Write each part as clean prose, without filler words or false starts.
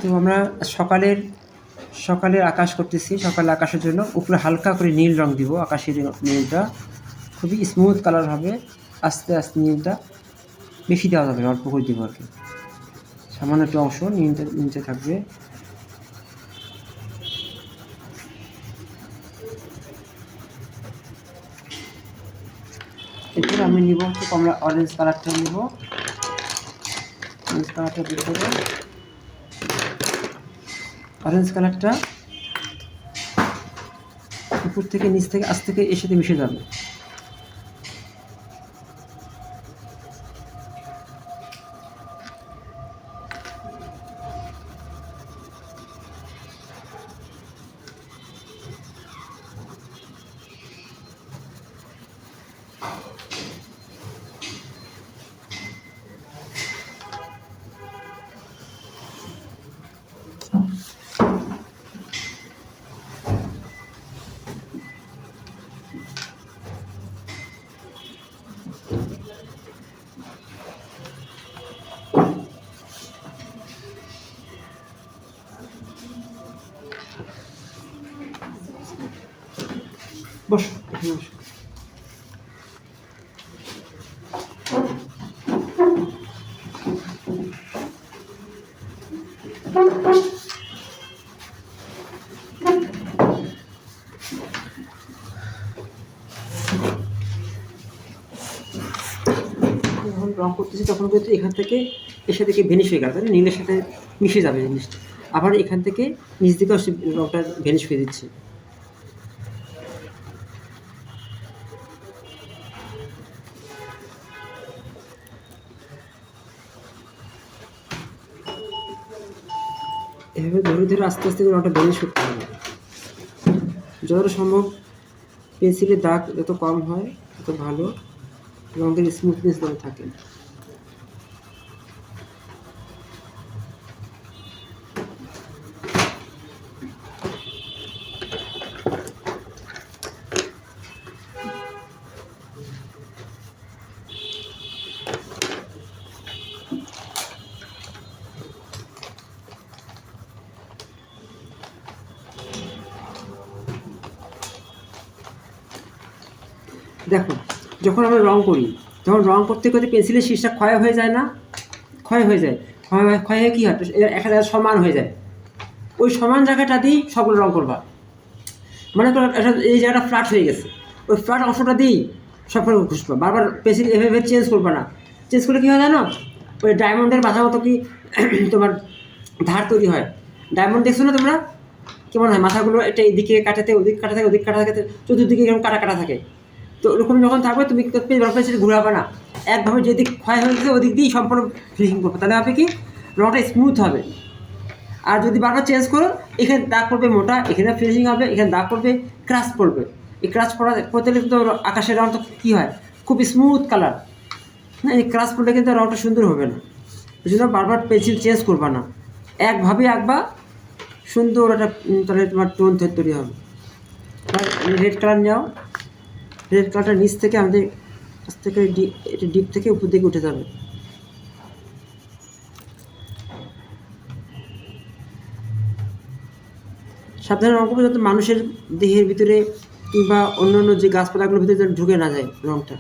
তো আমরা সকালের আকাশ করতেছি। সকালের আকাশের জন্য উপরে হালকা করে নীল রং দিব। আকাশের নীলটা খুবই স্মুথ কালার হবে। আস্তে আস্তে নীলটা বেশি দেওয়া যাবে, অল্প করে দিব আর কি। সামান্য একটু অংশ নিচে থাকবে। এরপর আমি নিব হচ্ছে কমলা অরেঞ্জ কালারটা নিব। অরেঞ্জ কালারটা দিয়ে দেবো। অরেঞ্জ কালারটা উপর থেকে নিচ থেকে আস্তে থেকে এর সাথে মিশে যাবে। বসো, এখানে বসো। যখন রং করতেছি তখন কিন্তু এখান থেকে এর সাথে ভেনিশ হয়ে গেল, তাই না? নীলের সাথে মিশে যাবে জিনিসটা। আবার এখান থেকে নিচ দিকে রংটা ভেনিশ হয়ে দিচ্ছি। এভাবে ধরে ধরে আস্তে আস্তে রংটা ভেনিশ করতে হবে। যতটা সম্ভব পেন্সিলের দাগ যত কম হয় তত ভালো, রঙের স্মুথনেস যেন থাকে। দেখো, যখন আমরা রং করি তখন রং করতে করতে পেন্সিলের শীর্ষটা ক্ষয় হয়ে যায় না? ক্ষয় হয়ে যায়। ক্ষয় হয়ে কী হয়, একটা জায়গায় সমান হয়ে যায়। ওই সমান জায়গাটা দিয়েই সবগুলো রং করবা। মনে করো এই জায়গাটা ফ্ল্যাট হয়ে গেছে, ওই ফ্ল্যাট অংশটা দিয়েই সবগুলো ঘুষবা। বারবার পেন্সিল এভাবে চেঞ্জ করবা না। চেঞ্জ করলে কী হয় জানো? ওই ডায়মন্ডের মাথার মতো কি তোমার ধার তৈরি হয়। ডায়মন্ড দেখছো না তোমরা? কেমন হয় মাথাগুলো? এটা এদিকে কাটাতে ওদিক কাটা থাকে, ওদিক কাটা থাকে, চতুর্দিকে এরকম কাটা কাটা থাকে। তো ওরকম যখন থাকবে তুমি রং পেন্সিল ঘুরাবে না, একভাবে যেদিক ক্ষয় হয়েছে ওদিক দিয়েই সম্পূর্ণ ফিনিশিং করবে। তাহলে হবে কি, রংটা স্মুথ হবে। আর যদি বারবার চেঞ্জ করো, এখানে দাগ পড়বে মোটা, এখানে ফিনিশিং হবে, এখানে দাগ পড়বে, ক্রাশ পড়বে। এই ক্রাশ করতে গেলে কিন্তু আকাশের রংটা কী হয়, খুব স্মুথ কালার। হ্যাঁ, এই ক্রাশ পড়লে কিন্তু রংটা সুন্দর হবে না। ওই জন্য বারবার পেন্সিল চেঞ্জ করবা না, একভাবে আঁকবা, সুন্দর একটা তাহলে তোমার টোন তৈরি হবে। রেড কালার নেও। রেড কালারটা নিচ থেকে আমাদের কাছ থেকে এটা ডিপ থেকে উপর দিকে উঠে যাবে। সাবধানে রঙ করবে যাতে মানুষের দেহের ভিতরে কিংবা অন্যান্য যে গাছপালাগুলোর ভিতরে যেন ঢুকে না যায় রঙটা।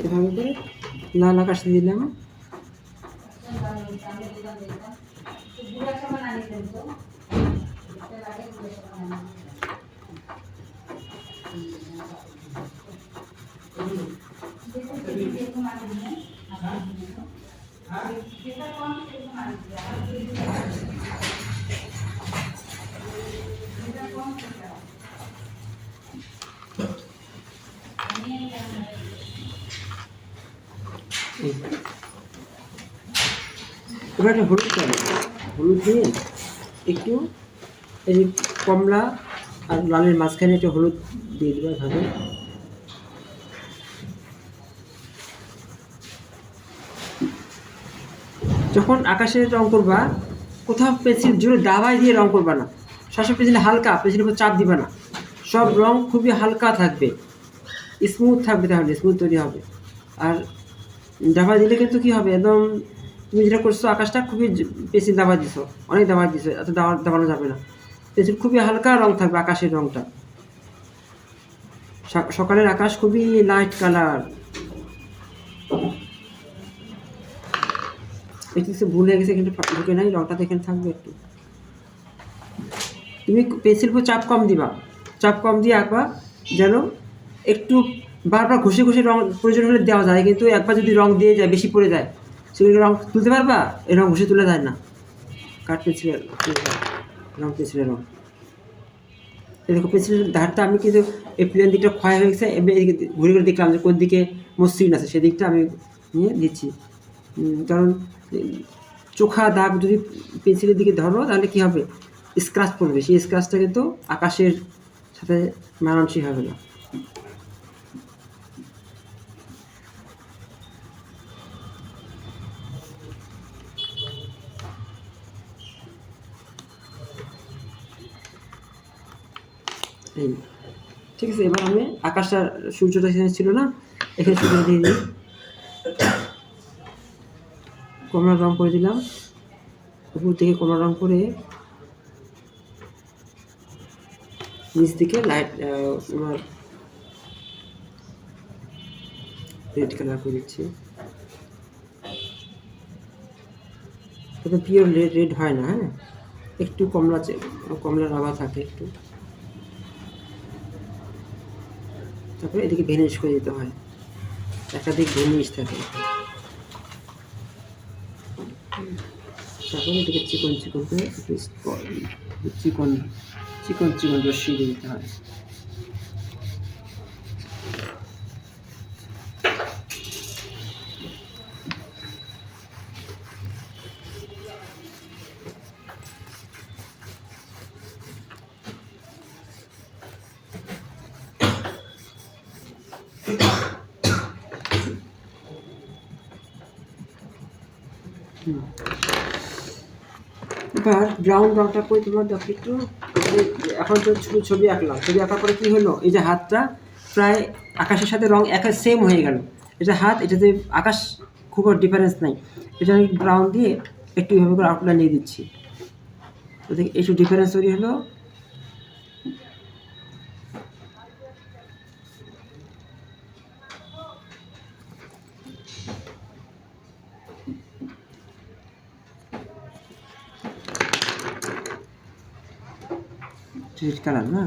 এভাবে করে লাল আকাশ দিলাম। এই এবার একটা হলুদ দেবো, হলুদ দিয়ে একটু এই যে কমলা আর লালের মাঝখানে একটু হলুদ দিয়ে দেবো এভাবে। যখন আকাশে রং করবা, কোথাও পেন্সিল জোরে দাবাই দিয়ে রং করবা না, সবসময় পেন্সিল হালকা, পেন্সিলের উপর চাপ দিবা না, সব রং খুবই হালকা থাকবে, স্মুথ থাকবে, তাহলে স্মুথ তৈরি হবে। আর দাবাই দিলে কিন্তু কী হবে, একদম তুমি যেটা করছো আকাশটা খুবই পেন্সিল দাবাই দিছো, অনেক দাবাই দিছো, এত দাবানো যাবে না, পেন্সিল খুবই হালকা রং থাকবে আকাশের রংটা। সকালের আকাশ খুবই লাইট কালার। একটু কিছু ভুল হয়ে গেছে, কিন্তু ঢুকে নাই, রংটা এখানে থাকবে একটু। তুমি পেন্সিল উপর চাপ কম দিবা, চাপ কম দিয়ে আঁকবা, যেন একটু বারবার ঘষে ঘষে রং প্রয়োজন হলে দেওয়া যায়, কিন্তু একবার যদি রং দিয়ে যায়, বেশি পড়ে যায়, সেগুলো রং তুলতে পারবা, এই রং ঘষে তুলে যায় না, কাঠ পেন্সিলের রং, পেন্সিলের রং। দেখো পেন্সিলের ধারটা আমি কিন্তু এই প্লেন দিকটা ক্ষয় হয়ে গেছে, এদিকে ঘুরে ঘুরে দেখলাম যে কোন দিকে মসৃণ আছে, সেদিকটা আমি নিয়ে দিচ্ছি। কারণ চোখা দাগ যদি পেন্সিলের দিকে ধরো, তাহলে কী হবে, স্ক্র্যাচ পড়বে, সেই স্ক্র্যাচটা কিন্তু আকাশের সাথে মানানসই হবে না। এই ঠিক আছে, এবার আমি আকাশটা, সূর্যটা এখানে ছিল না, এখানে সূর্য দিয়ে দিই, কমলা রং করে দিলাম, উপর থেকে কমলা রং করে নিচ দিকে লাইট তোমার রেড কালার করে দিচ্ছি। এটা পিওর রেড হয় না, হ্যাঁ, একটু কমলার আভা থাকে একটু। তারপরে এদিকে ভেনিশ করে দিতে হয়, একাধিক ভেনিশ থাকে। তারপরে এদিকে চিকন চিকন করে চিকন চিকন চিকন রশ্মি দিয়ে দিতে হয়। এবার ব্রাউন রংটা করে তোমার দেখো একটু, এখন তো ছবি আঁকলাম, ছবি আঁকার পরে কী হলো, এই যে হাতটা প্রায় আকাশের সাথে রং একা সেম হয়ে গেল, এটা হাত, এটাতে আকাশ খুব ডিফারেন্স নাই, এটা আমি ব্রাউন দিয়ে একটু এভাবে করে আউটলাইন নিয়ে দিচ্ছি, তো দেখি একটু ডিফারেন্স তৈরি হলো। রেড কালার না,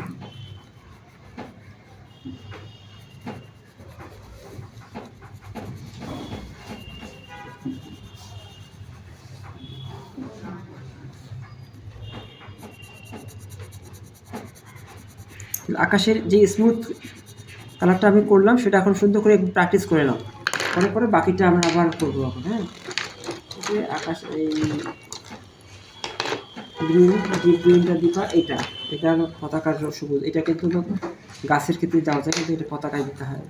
আকাশের যে স্মুথ কালারটা আমি করলাম, সেটা এখন সুন্দর করে প্র্যাকটিস করে নাও, করার পরে বাকিটা আমরা আবার করবো এখন। হ্যাঁ, আকাশ এই গ্রিন, ডিপ গ্রিনটা দিবা, এটা হলো পতাকার সবুজ, এটা কিন্তু গাছের ক্ষেত্রে দেওয়া যায়, কিন্তু এটা পতাকায় দিতে হয়।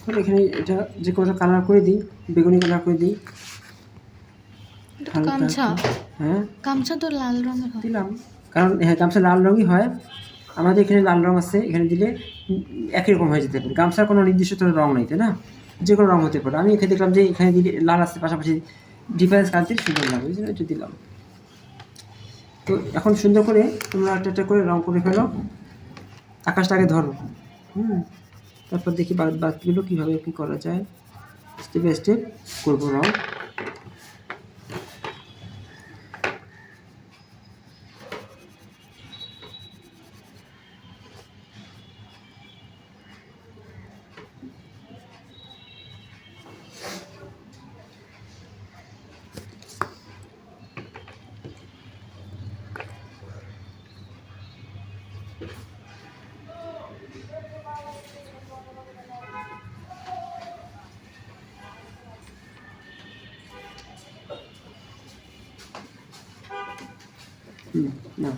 তাহলে এখানে এটা যে কোনো কালার করে দিই, বেগুনি কালার করে দিই হালকা গামছা একটু। হ্যাঁ গামছা তো লাল রঙের হয়। দিলাম, কারণ হ্যাঁ গামছা লাল রঙই হয়, আমাদের এখানে লাল রঙ আছে, এখানে দিলে একই রকম হয়ে যেতে পারে। গামছার কোনো নির্দিষ্ট তো রঙ নেই, তাই না, যে কোনো রঙ হতে পারে। আমি এখানে দেখলাম যে এখানে দিলে লাল আসছে, পাশাপাশি ডিফারেন্স কালার দিয়ে সুন্দর লাগবে, এই জন্য এটা দিলাম। তো এখন সুন্দর করে তোমরা একটা একটা করে রঙ করে ফেলো, আকাশটাকে ধরো, তারপর দেখি বাকিগুলো কীভাবে কী করা যায়, স্টেপ বাই স্টেপ করবো রঙ। না